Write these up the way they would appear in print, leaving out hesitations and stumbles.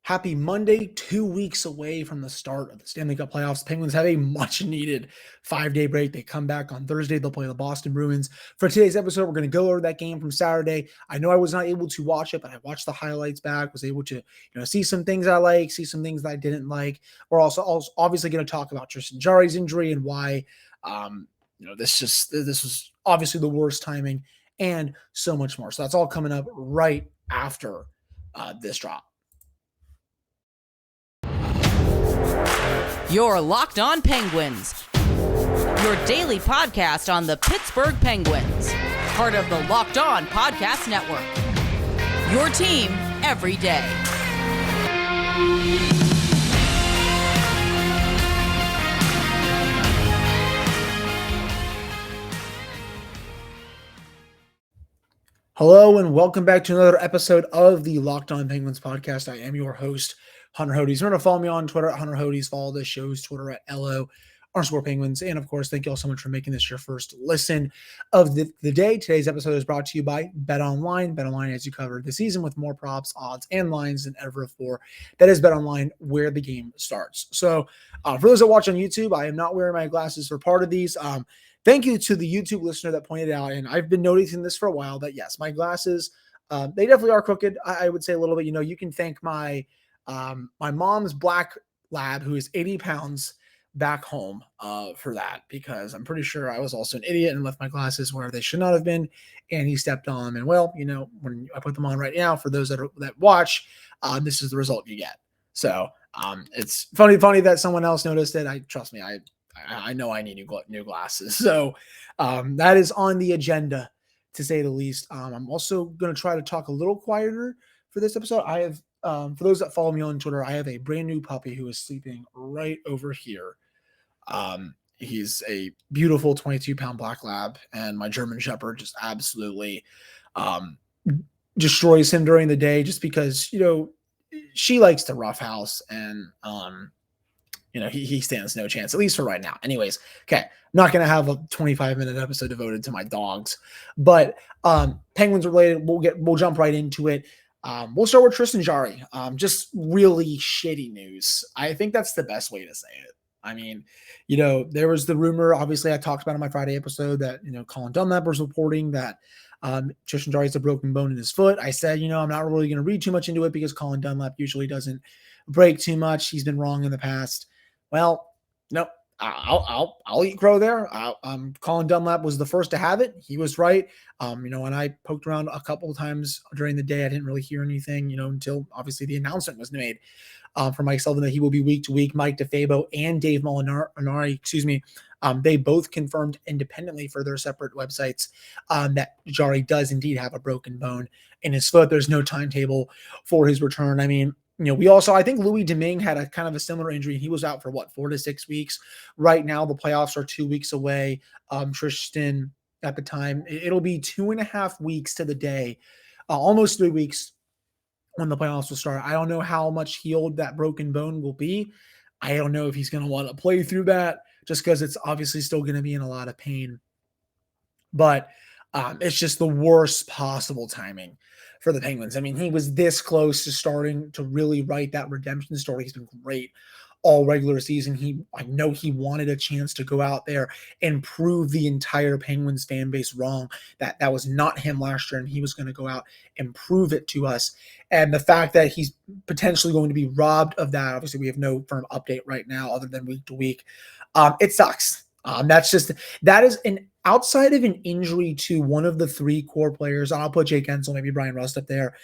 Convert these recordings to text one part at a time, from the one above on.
Happy Monday, 2 weeks away from the start of the Stanley Cup playoffs. The Penguins have a much-needed 5-day break. They come back on Thursday. They'll play the Boston Bruins. For today's episode, we're going to go over that game from Saturday. I know I was not able to watch it, but I watched the highlights back, was able to see some things I like, see some things that I didn't like. We're also obviously going to talk about Tristan Jarry's injury and why this was obviously the worst timing and so much more. So that's all coming up right after this drop. You're Locked On Penguins, your daily podcast on the Pittsburgh Penguins, part of the Locked On Podcast Network, your team every day. Hello and welcome back to another episode of the Locked On Penguins podcast. I am your host, Hunter Hodes. Remember to follow me on Twitter at Hunter Hodes. Follow the show's Twitter at LO_Penguins. And of course, thank you all so much for making this your first listen of the day. Today's episode is brought to you by BetOnline. BetOnline has you covered this season with more props, odds, and lines than ever before. That is BetOnline, where the game starts. So for those that watch on YouTube, I am not wearing my glasses for part of these. Thank you to the YouTube listener that pointed out, and I've been noticing this for a while, that yes, my glasses, they definitely are crooked. I would say a little bit. You can thank my mom's black lab, who is 80 pounds back home, for that, because I'm pretty sure I was also an idiot and left my glasses where they should not have been, and he stepped on them. And well, when I put them on right now, for those that watch, this is the result you get. So it's funny that someone else noticed it. Trust me, I know I need new glasses. So that is on the agenda, to say the least. I'm also going to try to talk a little quieter for this episode. I have, for those that follow me on Twitter, I have a brand new puppy who is sleeping right over here. He's a beautiful 22-pound black lab, and my German Shepherd just absolutely destroys him during the day, just because, she likes to roughhouse, and he stands no chance, at least for right now. Anyways, okay, I'm not going to have a 25-minute episode devoted to my dogs, but Penguins related, we'll jump right into it. We'll start with Tristan Jarry. Just really shitty news. I think that's the best way to say it. I mean, there was the rumor, obviously I talked about in my Friday episode, that, Colin Dunlap was reporting that Tristan Jarry has a broken bone in his foot. I said, I'm not really going to read too much into it, because Colin Dunlap usually doesn't break too much. He's been wrong in the past. Well, no, I'll eat crow there. Colin Dunlap was the first to have it. He was right. When I poked around a couple of times during the day, I didn't really hear anything, until obviously the announcement was made for Mike Sullivan that he will be week to week. Mike DeFabo and Dave Molinari, they both confirmed independently for their separate websites that Jarry does indeed have a broken bone in his foot. There's no timetable for his return. I mean, I think Louis Domingue had a kind of a similar injury. He was out for 4 to 6 weeks. Right now, the playoffs are 2 weeks away. Tristan, at the time, it'll be 2.5 weeks to the day, almost 3 weeks, when the playoffs will start. I don't know how much healed that broken bone will be. I don't know if he's going to want to play through that, just because it's obviously still going to be in a lot of pain. But it's just the worst possible timing for the Penguins. I mean, he was this close to starting to really write that redemption story. He's been great all regular season. I know he wanted a chance to go out there and prove the entire Penguins fan base wrong, that was not him last year, and he was going to go out and prove it to us. And the fact that he's potentially going to be robbed of that, obviously we have no firm update right now other than week to week. It sucks. That is an outside of an injury to one of the 3 core players. I'll put Jake Ensel, maybe Brian Rust up there.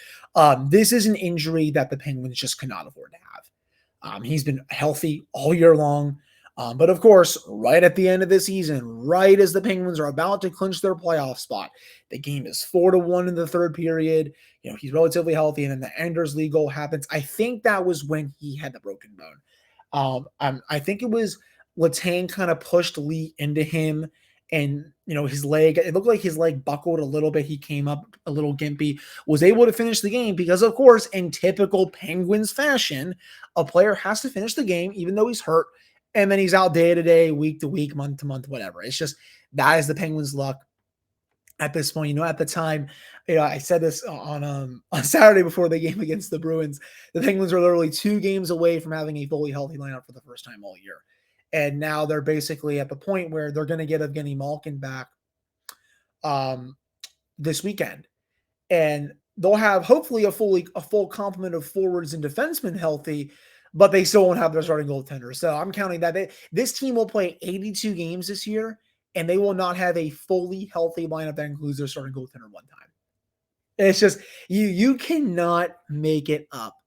This is an injury that the Penguins just cannot afford to have. He's been healthy all year long. But of course, right at the end of the season, right as the Penguins are about to clinch their playoff spot, the game is 4-1 in the third period. He's relatively healthy, and then the Enders Lee goal happens. I think that was when he had the broken bone. I think it was Letang kind of pushed Lee into him, and his leg, it looked like his leg buckled a little bit. He came up a little gimpy, was able to finish the game, because of course, in typical Penguins fashion, a player has to finish the game even though he's hurt, and then he's out day to day, week to week, month to month, whatever. It's just, that is the Penguins' luck. at this point. At the time, I said this on Saturday before the game against the Bruins. The Penguins are literally 2 games away from having a fully healthy lineup for the first time all year. And now they're basically at the point where they're going to get Evgeny Malkin back this weekend. And they'll have hopefully a full complement of forwards and defensemen healthy, but they still won't have their starting goaltender. So I'm counting that this team will play 82 games this year, and they will not have a fully healthy lineup that includes their starting goaltender one time. It's just you cannot make it up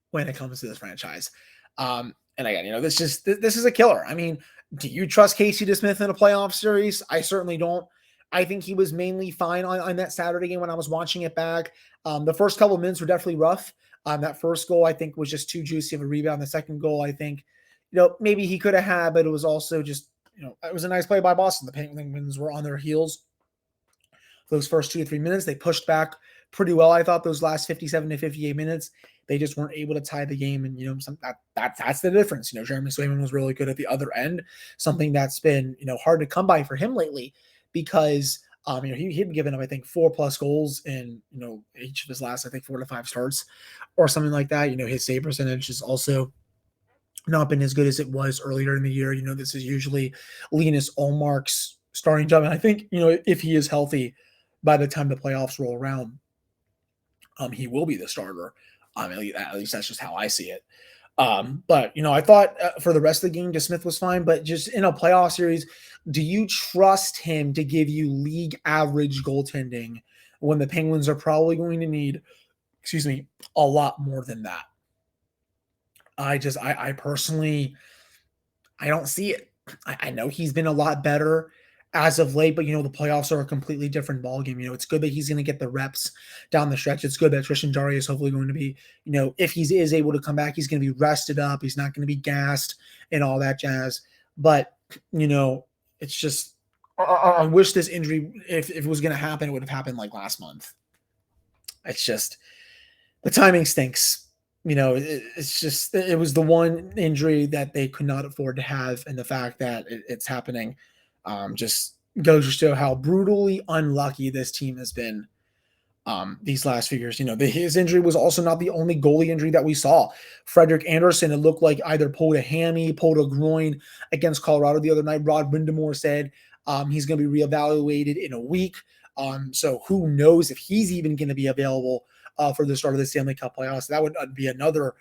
when it comes to this franchise. And again, this is a killer. I mean, do you trust Casey DeSmith in a playoff series? I certainly don't. I think he was mainly fine on that Saturday game when I was watching it back. The first couple of minutes were definitely rough. That first goal, I think, was just too juicy of a rebound. The second goal, I think, maybe he could have had, but it was also just, it was a nice play by Boston. The Penguins were on their heels for those first 2 to 3 minutes. They pushed back pretty well, I thought, those last 57 to 58 minutes. They just weren't able to tie the game, and that's the difference. Jeremy Swayman was really good at the other end, something that's been hard to come by for him lately, because he'd given up, I think, 4+ goals in each of his last, I think, 4 to 5 starts or something like that. His save percentage has also not been as good as it was earlier in the year. This is usually Linus Ullmark's starting job, and I think if he is healthy by the time the playoffs roll around, he will be the starter. At least that's just how I see it. But I thought for the rest of the game, DeSmith was fine. But just in a playoff series, do you trust him to give you league average goaltending when the Penguins are probably going to need, a lot more than that? I personally, I don't see it. I know he's been a lot better as of late, but the playoffs are a completely different ballgame. It's good that he's going to get the reps down the stretch. It's good that Tristan Jarry is hopefully going to be, if he is able to come back, he's going to be rested up. He's not going to be gassed and all that jazz. But, it's just, I wish this injury, if it was going to happen, it would have happened like last month. It's just, the timing stinks. It's just, it was the one injury that they could not afford to have. And the fact that it's happening just goes to show how brutally unlucky this team has been these last few years. His injury was also not the only goalie injury that we saw. Frederik Andersen, it looked like, either pulled a hammy, pulled a groin against Colorado the other night. Rod Brindamore said he's going to be reevaluated in a week. So who knows if he's even going to be available for the start of the Stanley Cup playoffs. That would be another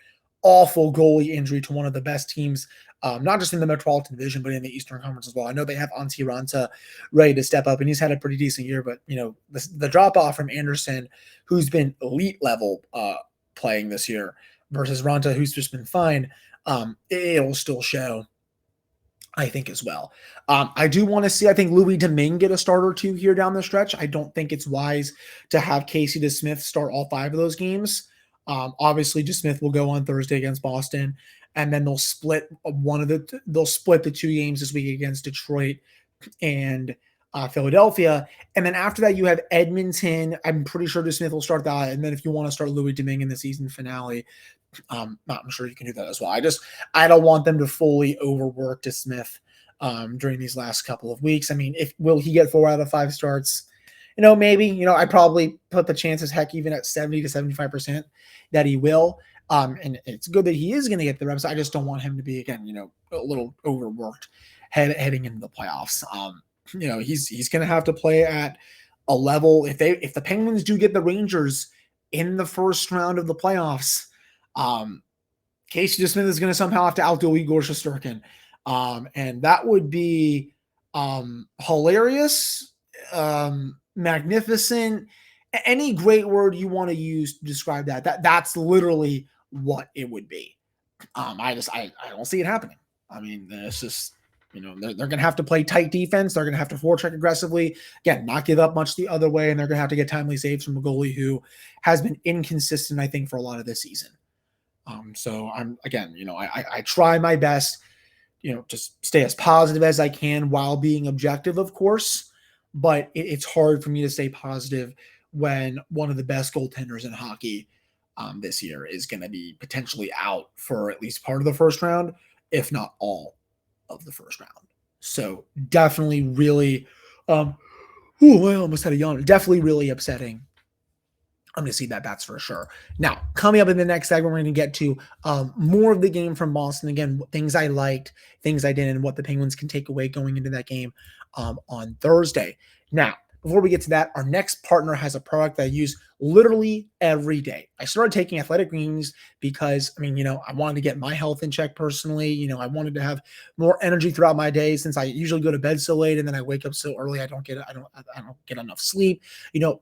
awful goalie injury to one of the best teams, not just in the Metropolitan Division, but in the Eastern Conference as well. I know they have Antti Ranta ready to step up, and he's had a pretty decent year, but the drop-off from Anderson, who's been elite level playing this year, versus Ranta, who's just been fine, it'll still show, I think, as well. I do want to see, I think, Louis Domingue get a start or two here down the stretch. I don't think it's wise to have Casey DeSmith start all 5 of those games. Obviously, DeSmith will go on Thursday against Boston, and then they'll split the 2 games this week against Detroit and Philadelphia. And then after that, you have Edmonton. I'm pretty sure DeSmith will start that. And then if you want to start Louis Domingue in the season finale, I'm sure you can do that as well. I don't want them to fully overwork DeSmith during these last couple of weeks. I mean, will he get 4 out of 5 starts? Maybe, I probably put the chances, heck, even at 70 to 75% that he will. And it's good that he is going to get the reps. I just don't want him to be, again, a little overworked heading into the playoffs. He's going to have to play at a level. If the Penguins do get the Rangers in the first round of the playoffs, Casey DeSmith is going to somehow have to outdo Igor Shesterkin. And that would be hilarious, magnificent, any great word you want to use to describe that's literally what it would be. I don't see it happening. I mean, it's just, they're going to have to play tight defense. They're going to have to forecheck aggressively. Again, not give up much the other way. And they're going to have to get timely saves from a goalie who has been inconsistent, I think, for a lot of this season. So I try my best, just stay as positive as I can while being objective, of course, but it's hard for me to stay positive when one of the best goaltenders in hockey this year is going to be potentially out for at least part of the first round, if not all of the first round. So definitely really, Ooh, I almost had a yawn. Definitely really upsetting. I'm going to see that. That's for sure. Now, coming up in the next segment, we're going to get to more of the game from Boston. Again, things I liked, things I didn't, and what the Penguins can take away going into that game on Thursday. Now, before we get to that, our next partner has a product that I use literally every day. I started taking Athletic Greens because, I wanted to get my health in check personally. I wanted to have more energy throughout my day since I usually go to bed so late and then I wake up so early. I don't get enough sleep.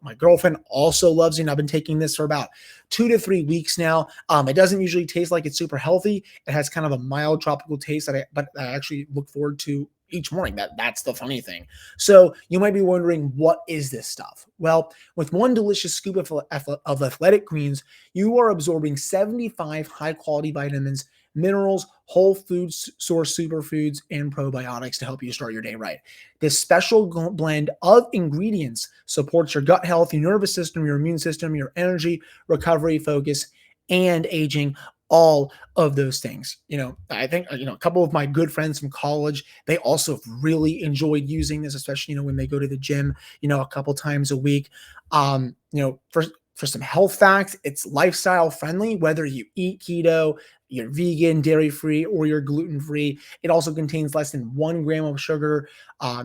My girlfriend also loves it. I've been taking this for about 2 to 3 weeks now. It doesn't usually taste like it's super healthy. It has kind of a mild tropical taste but I actually look forward to each morning. That's the funny thing. So you might be wondering, what is this stuff? Well, with one delicious scoop of Athletic Greens, you are absorbing 75 high-quality vitamins, minerals, whole food source superfoods, and probiotics to help you start your day right. This special blend of ingredients supports your gut health, your nervous system, your immune system, your energy, recovery, focus, and aging. All of those things. I think, a couple of my good friends from college, they also really enjoyed using this, especially, when they go to the gym, a couple times a week. For some health facts, it's lifestyle friendly, whether you eat keto, you're vegan, dairy-free, or you're gluten-free. It also contains less than 1 gram of sugar.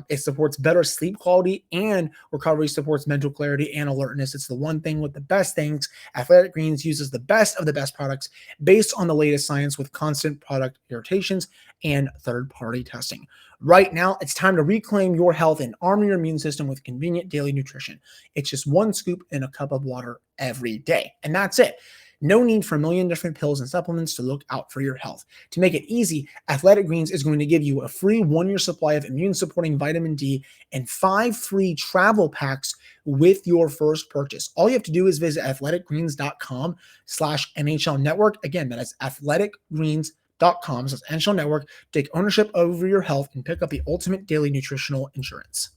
It supports better sleep quality, and recovery supports mental clarity and alertness. It's the one thing with the best things. Athletic Greens uses the best of the best products based on the latest science with constant product irritations and third-party testing. Right now, it's time to reclaim your health and arm your immune system with convenient daily nutrition. It's just 1 scoop in a cup of water every day, and that's it. No need for a million different pills and supplements to look out for your health. To make it easy, Athletic Greens is going to give you a free 1-year supply of immune-supporting vitamin D and 5 free travel packs with your first purchase. All you have to do is visit athleticgreens.com/NHL Network. Again, that is athleticgreens.com/NHL Network. Take ownership over your health and pick up the ultimate daily nutritional insurance.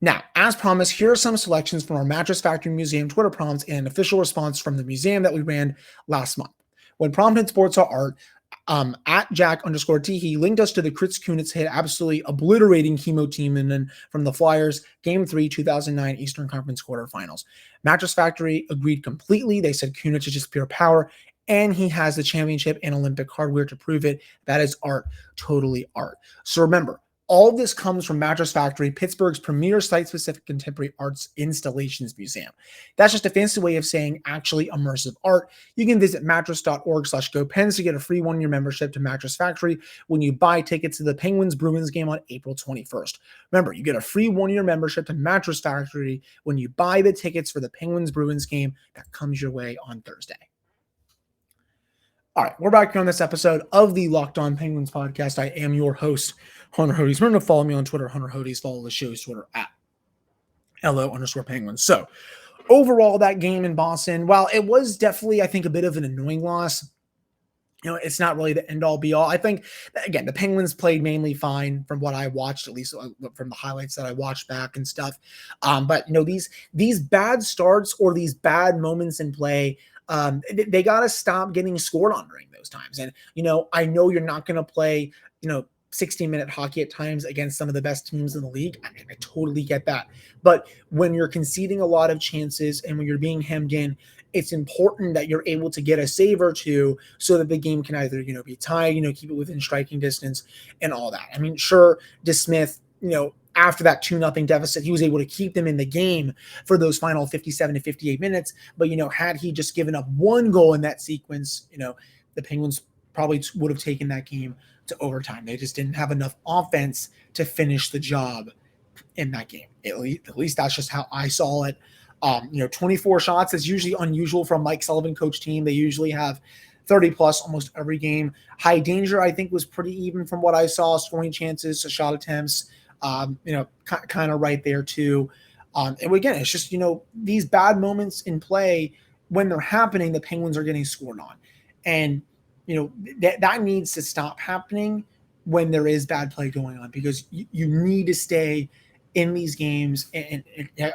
Now, as promised, here are some selections from our Mattress Factory Museum Twitter prompts and an official response from the museum that we ran last month. When prompted sports are art, at Jack_T, he linked us to the Chris Kunitz hit, absolutely obliterating Chemo team and then from the Flyers, Game 3, 2009 Eastern Conference quarterfinals. Mattress Factory agreed completely. They said Kunitz is just pure power, and he has the championship and Olympic hardware to prove it. That is art, totally art. So remember, all of this comes from Mattress Factory, Pittsburgh's premier site-specific contemporary arts installations museum. That's just a fancy way of saying actually immersive art. You can visit mattress.org/GoPens to get a free 1-year membership to Mattress Factory when you buy tickets to the Penguins-Bruins game on April 21st. Remember, you get a free 1-year membership to Mattress Factory when you buy the tickets for the Penguins-Bruins game that comes your way on Thursday. All right, we're back here on this episode of the Locked On Penguins podcast. I am your host, Hunter Hodes. Remember to follow me on Twitter, Hunter Hodes. Follow the show's Twitter at LO_Penguins. So overall, that game in Boston, while it was definitely, I think, a bit of an annoying loss, it's not really the end all be all. I think, again, the Penguins played mainly fine from what I watched, at least from the highlights that I watched back and stuff. But these bad starts or these bad moments in play, they got to stop getting scored on during those times. And, I know you're not going to play, 60-minute hockey at times against some of the best teams in the league. I totally get that. But when you're conceding a lot of chances and when you're being hemmed in, it's important that you're able to get a save or two so that the game can either, be tied, keep it within striking distance and all that. Sure, DeSmith, after that 2-0 deficit, he was able to keep them in the game for those final 57 to 58 minutes. But, had he just given up 1 goal in that sequence, the Penguins probably would have taken that game to overtime. They just didn't have enough offense to finish the job in that game. At least that's just how I saw it. 24 shots is usually unusual for a Mike Sullivan coach team. They usually have 30 plus almost every game. High danger, I think, was pretty even from what I saw. Scoring chances, shot attempts, kind of right there too. And again, it's just, these bad moments in play, when they're happening, the Penguins are getting scored on. And, that needs to stop happening when there is bad play going on, because you need to stay in these games and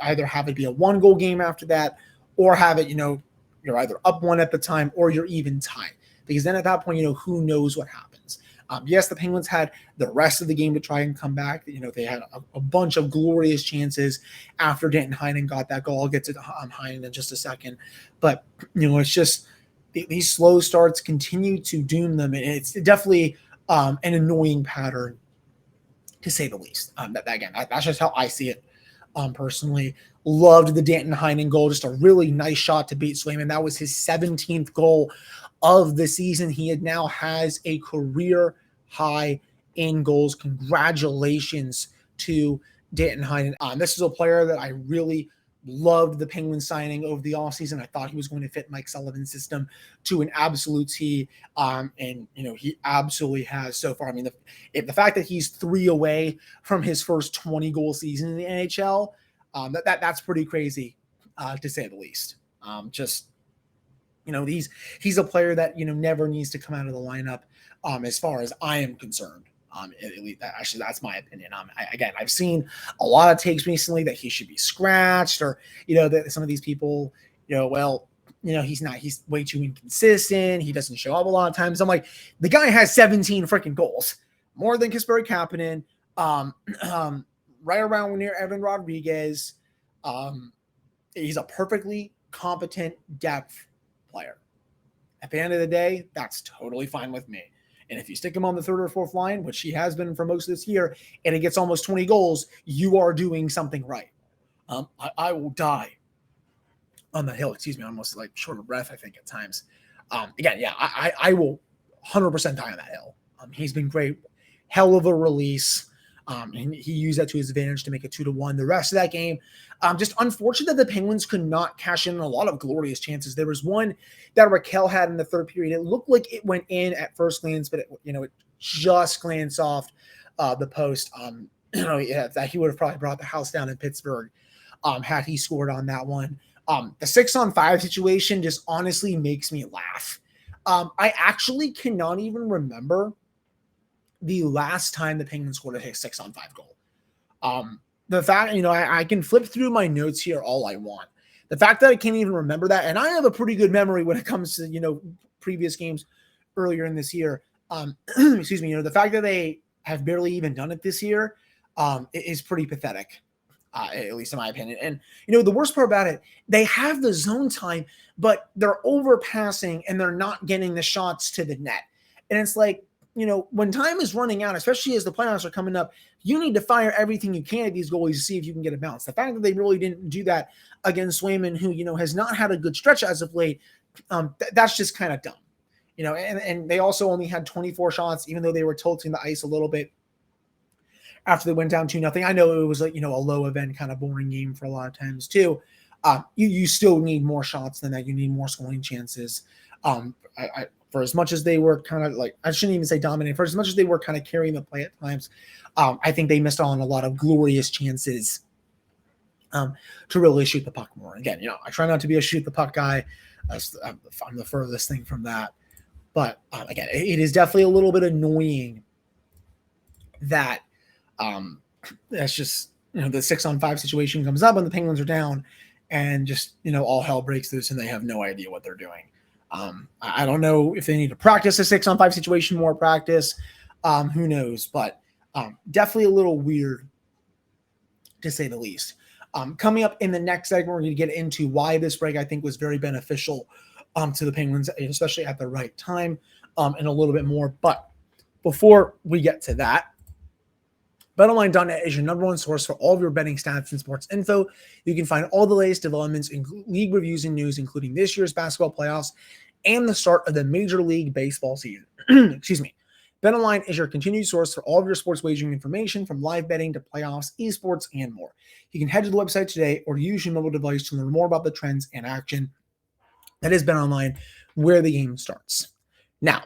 either have it be a 1-goal game after that, or have it, you're either up 1 at the time or you're even tied. Because then at that point, who knows what happens. Yes, the Penguins had the rest of the game to try and come back. They had a bunch of glorious chances after Danton Heinen got that goal. I'll get to Heinen in just a second. But, it's just these slow starts continue to doom them. And it's definitely an annoying pattern, to say the least. That's just how I see it. Personally, loved the Danton Heinen goal. Just a really nice shot to beat Swayman. That was his 17th goal of the season. He now has a career high in goals. Congratulations to Danton Heinen. This is a player that I really loved the Penguins signing over the offseason. I thought he was going to fit Mike Sullivan's system to an absolute T. And he absolutely has so far. I mean, the fact that he's 3 away from his first 20 goal season in the NHL, that's pretty crazy, to say the least. He's a player that, never needs to come out of the lineup, as far as I am concerned. Actually, that's my opinion. I've seen a lot of takes recently that he should be scratched, or, that some of these people, he's way too inconsistent. He doesn't show up a lot of times. I'm like, the guy has 17 freaking goals, more than Kasperi Kapanen, right around near Evan Rodriguez. He's a perfectly competent depth player. At the end of the day, that's totally fine with me. And if you stick him on the third or fourth line, which he has been for most of this year, and he gets almost 20 goals, you are doing something right. I will die on the hill. Excuse me, almost like short of breath, I think, at times. I will 100% die on that hill. He's been great. Hell of a release. And he used that to his advantage to make it 2-1. The rest of that game, just unfortunate that the Penguins could not cash in a lot of glorious chances. There was one that Raquel had in the third period. It looked like it went in at first glance, but it just glanced off the post. That he would have probably brought the house down in Pittsburgh had he scored on that one. The 6-on-5 situation just honestly makes me laugh. I actually cannot even remember the last time the Penguins scored a 6-on-5 goal. The fact, I can flip through my notes here all I want. The fact that I can't even remember that, and I have a pretty good memory when it comes to, previous games earlier in this year. Excuse me, the fact that they have barely even done it this year is pretty pathetic, at least in my opinion. And, the worst part about it, they have the zone time, but they're overpassing and they're not getting the shots to the net. And it's like, when time is running out, especially as the playoffs are coming up, you need to fire everything you can at these goalies to see if you can get a bounce. The fact that they really didn't do that against Swayman, who, has not had a good stretch as of late, that's just kind of dumb. And they also only had 24 shots, even though they were tilting the ice a little bit after they went down 2-0. I know it was a low event kind of boring game for a lot of times too. You still need more shots than that. You need more scoring chances. For as much as they were kind of I shouldn't even say dominating, for as much as they were kind of carrying the play at times, I think they missed on a lot of glorious chances to really shoot the puck more. Again, I try not to be a shoot the puck guy. I'm the furthest thing from that. But again, it is definitely a little bit annoying that that's just, the 6-on-5 situation comes up and the Penguins are down and just, all hell breaks loose and they have no idea what they're doing. I don't know if they need to practice a 6-on-5 situation more practice. Who knows? But definitely a little weird, to say the least. Coming up in the next segment, we're going to get into why this break I think was very beneficial to the Penguins, especially at the right time, and a little bit more. But before we get to that, BetOnline.net is your number one source for all of your betting stats and sports info. You can find all the latest developments in league reviews and news, including this year's basketball playoffs and the start of the Major League Baseball season. Excuse me. BetOnline is your continued source for all of your sports wagering information, from live betting to playoffs, esports, and more. You can head to the website today or use your mobile device to learn more about the trends and action that is BetOnline, where the game starts. Now,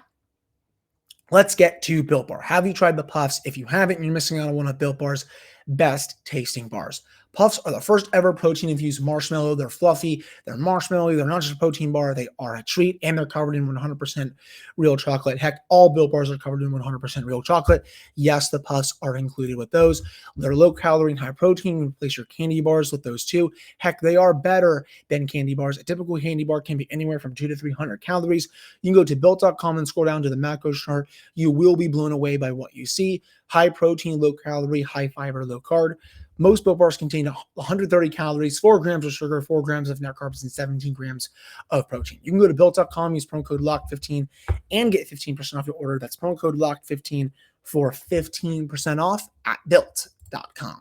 let's get to Built Bar. Have you tried the Puffs? If you haven't, you're missing out on one of Built Bar's best tasting bars. Puffs are the first ever protein-infused marshmallow. They're fluffy, they're marshmallowy, they're not just a protein bar, they are a treat, and they're covered in 100% real chocolate. Heck, all Built Bars are covered in 100% real chocolate. Yes, the Puffs are included with those. They're low-calorie and high protein. Replace your candy bars with those too. Heck, they are better than candy bars. A typical candy bar can be anywhere from 200 to 300 calories. You can go to Built.com and scroll down to the macros chart. You will be blown away by what you see. High protein, low calorie, high fiber, low carb. Most Built Bars contain 130 calories, 4 grams of sugar, 4 grams of net carbs, and 17 grams of protein. You can go to Built.com, use promo code LOCK15, and get 15% off your order. That's promo code LOCK15 for 15% off at Built.com.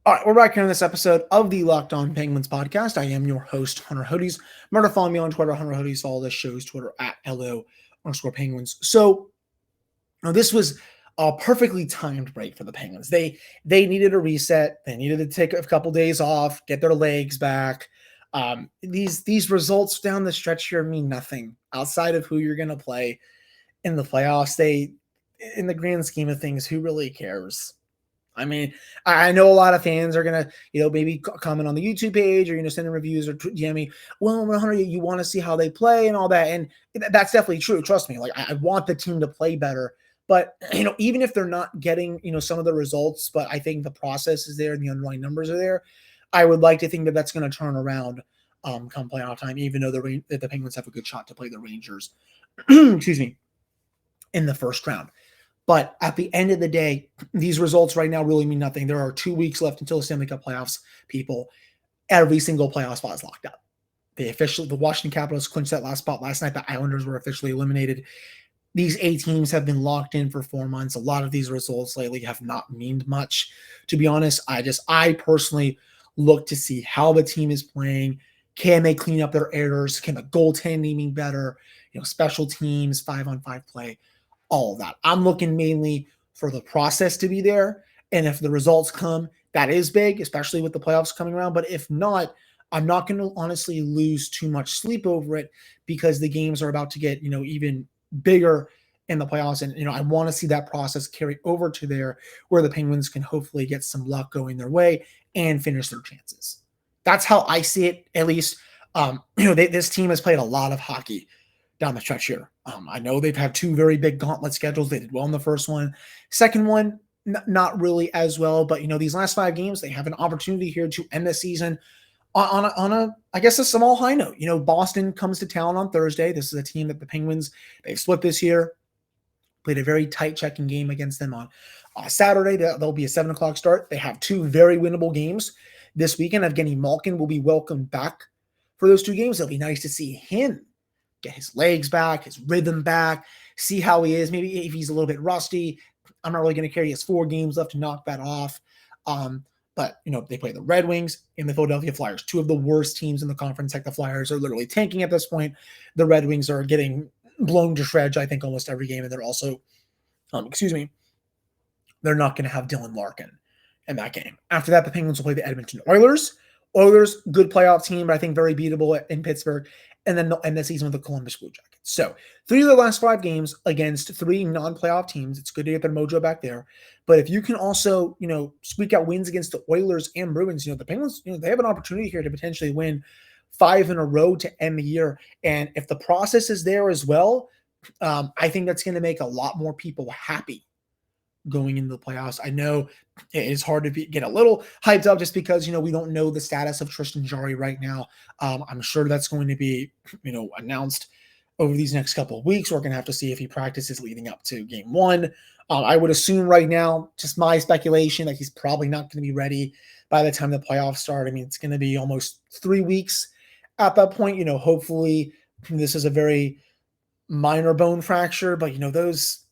All right, we're back here on this episode of the Locked On Penguins podcast. I am your host, Hunter Hodes. Remember to follow me on Twitter, Hunter Hodes. Follow this show's Twitter at LO_Penguins. So, this was a perfectly timed break for the Penguins. They needed a reset. They needed to take a couple days off, get their legs back. These results down the stretch here mean nothing outside of who you're going to play in the playoffs. In the grand scheme of things, who really cares? I mean, I know a lot of fans are going to, maybe comment on the YouTube page or, send in reviews or DM me, well, 100, you want to see how they play and all that. And that's definitely true. Trust me. Like, I want the team to play better. But, even if they're not getting, some of the results, but I think the process is there and the underlying numbers are there, I would like to think that that's going to turn around come playoff time, even though the Penguins have a good shot to play the Rangers, excuse me, in the first round. But at the end of the day, these results right now really mean nothing. There are 2 weeks left until the Stanley Cup playoffs, people. Every single playoff spot is locked up. The Washington Capitals clinched that last spot last night. The Islanders were officially eliminated. These 8 teams have been locked in for 4 months. A lot of these results lately have not meant much. To be honest, I personally look to see how the team is playing. Can they clean up their errors? Can the goaltending be better? Special teams, 5-on-5 play, all of that. I'm looking mainly for the process to be there. And if the results come, that is big, especially with the playoffs coming around. But if not, I'm not going to honestly lose too much sleep over it because the games are about to get, even bigger in the playoffs. And, I want to see that process carry over to there where the Penguins can hopefully get some luck going their way and finish their chances. That's how I see it, at least. This team has played a lot of hockey down the stretch here. I know they've had 2 very big gauntlet schedules. They did well in the first one. Second one, not really as well. But, these last 5 games, they have an opportunity here to end the season on a I guess a small high note. Boston comes to town on Thursday. This is a team that the Penguins, they've split this year, played a very tight checking game against them on Saturday. There'll be a 7:00 start. They have 2 very winnable games this weekend. Evgeny Malkin will be welcomed back for those 2 games. It'll be nice to see him get his legs back, his rhythm back, see how he is. Maybe if he's a little bit rusty, I'm not really going to care. He has 4 games left to knock that off. But, they play the Red Wings and the Philadelphia Flyers, 2 of the worst teams in the conference. Heck, the Flyers are literally tanking at this point. The Red Wings are getting blown to shreds, I think, almost every game. And they're also, they're not going to have Dylan Larkin in that game. After that, the Penguins will play the Edmonton Oilers. Oilers, good playoff team, but I think very beatable in Pittsburgh. And then they'll end the season with the Columbus Blue Jackets. So 3 of the last 5 games against 3 non-playoff teams. It's good to get their mojo back there. But if you can also, squeak out wins against the Oilers and Bruins, the Penguins, they have an opportunity here to potentially win 5 in a row to end the year. And if the process is there as well, I think that's going to make a lot more people happy going into the playoffs. I know it's hard to get a little hyped up just because, we don't know the status of Tristan Jarry right now. I'm sure that's going to be, announced over these next couple of weeks. We're going to have to see if he practices leading up to game 1. I would assume right now, just my speculation, that he's probably not going to be ready by the time the playoffs start. I mean, it's going to be almost 3 weeks at that point. Hopefully this is a very minor bone fracture, but those,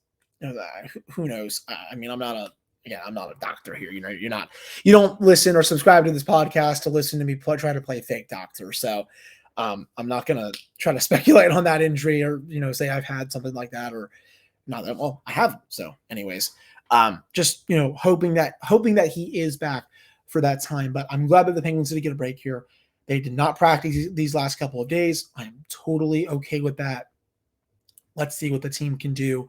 who knows? I mean, I'm not a doctor here. You don't listen or subscribe to this podcast to listen to me try to play fake doctor. So I'm not going to try to speculate on that injury or, say I've had something like that or not that. Well, I haven't. So anyways, just, hoping that he is back for that time, but I'm glad that the Penguins did get a break here. They did not practice these last couple of days. I'm totally okay with that. Let's see what the team can do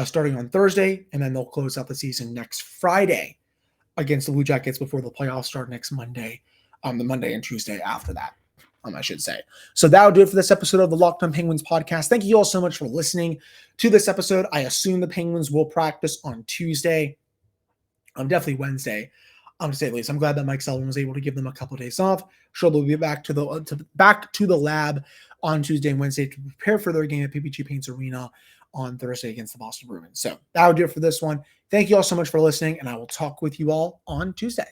starting on Thursday, and then they'll close out the season next Friday against the Blue Jackets before the playoffs start next Monday, the Monday and Tuesday after that, I should say. So that'll do it for this episode of the Locked On Penguins podcast. Thank you all so much for listening to this episode. I assume the Penguins will practice on Tuesday. Definitely Wednesday, to say the least. I'm glad that Mike Sullivan was able to give them a couple of days off. Sure, they'll be back to the lab on Tuesday and Wednesday to prepare for their game at PPG Paints Arena on Thursday against the Boston Bruins. So that'll do it for this one. Thank you all so much for listening, and I will talk with you all on Tuesday.